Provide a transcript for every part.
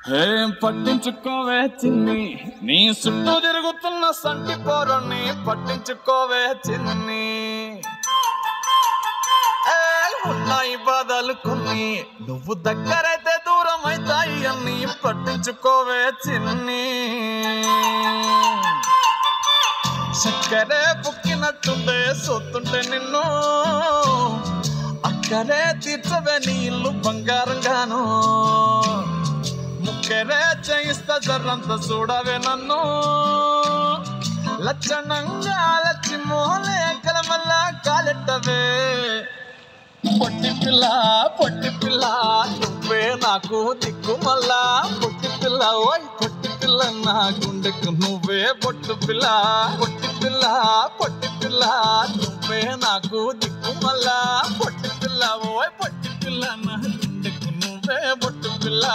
ఏం పట్టించుకోవే చిన్ని, నీ చుట్టూ తిరుగుతున్న సంటి పోరుని పట్టించుకోవే చిన్ని. ఉన్నాయి బాధలు కొన్ని, నువ్వు దగ్గరైతే దూరం అవుతాయి అన్ని పట్టించుకోవే చిన్ని. చక్కరే పుక్కినట్టుండే సొత్తుంటే నిన్ను అక్కడే తీర్చవే నీ ఇల్లు బంగారంగాను. ముక్కరే చేయిస్తా జర్రంత చూడవే నన్ను లక్షణంగా లచ్చి మోలే కలమల్లా కాలెట్టవే. పొట్టి పిల్ల నువ్వే నాకు దిక్కు మల్లా. పొట్టి పిల్ల ఓయ్ పొట్టి పిల్ల నా గుండెకు నువ్వే పొట్టు పిల్ల. పొట్టి పిల్ల నువ్వే నాకు దిక్కు మల్లా. పొట్టి పిల్ల ఓయ్ పొట్టి పిల్ల నా గుండెకు నువ్వే పొట్టు పిల్ల.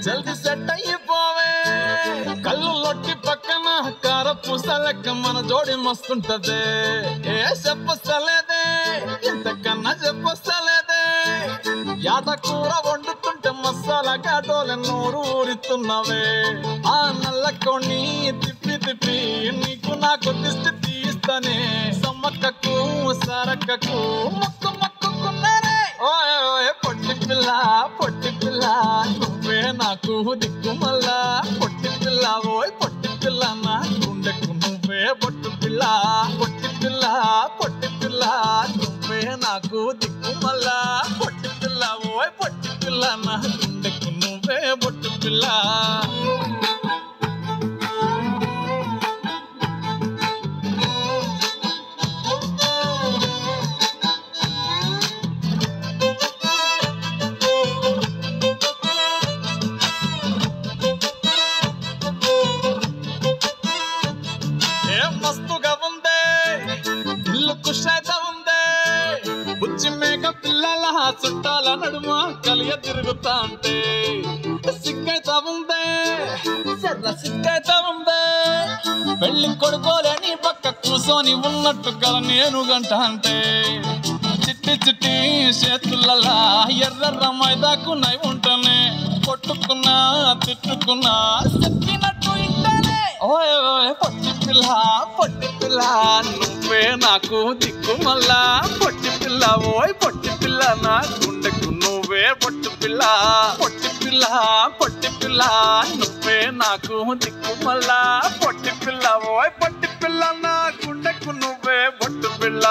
జల్ది సెట్ అయిపోవే కళ్ళు లొట్టి పక్కన కార పూసలెక్క మన జోడి మస్తుంటదే. ఏ చెప్పలేదే ఇంతకన్నా చెప్పలేదే. యాట కూర వండుతుంటే మసాలా గాటోలే నోరు ఊరిస్తున్నవే. ఆ నల్ల కొన్ని తిప్పి నీకు నాకు దిష్టి తీస్తానే. సమ్మక్కకు సరక్కకు మొక్కుకున్నానే. ఓయ్ పొట్టి పిల్ల నువ్వే నాకు దిక్కు మల్లా. పొట్టి పిల్ల ఓయ్ పొట్టి పిల్ల నా గుండెకు నువ్వే పొట్టు పిల్ల. పొట్టి పిల్ల నువ్వే నాకు దిక్కు మల్లా. పొట్టి పిల్ల ఓయ్ పొట్టి పిల్ల నా గుండెకు నువ్వే పొట్టు పిల్ల. మస్తుగా ఉందే ఇల్లు కుషైతా ఉందే. బుచ్చి మేక పిల్లల చుట్టాల నడుమ కలియ తిరుగుతా ఉంటే సిగ్గైతా ఉందే. సిగ్గైతా ఉందే. పెళ్లి కొడుకోలేని పక్క కూసోని ఉన్నట్టు కల నేను గంట అంటే. చిట్టి చేతులలా ఎర్ర మైదాకు నై ఉంటానే. కొట్టుకున్నా తిట్టుకున్నా చెప్పినట్టు ఇంటానే. ఓయ్ పొట్టి పిల్ల నువ్వే నాకు దిక్కు మల్లా. పొట్టి పిల్ల ఓయ్ పొట్టి పిల్ల నా గుండెకు నువ్వే పొట్టు పిల్ల. పొట్టి పిల్ల నువ్వే నాకు దిక్కు మల్లా. పొట్టి పిల్ల ఓయ్ పొట్టి పిల్ల నా గుండెకు నువ్వే పొట్టు పిల్ల.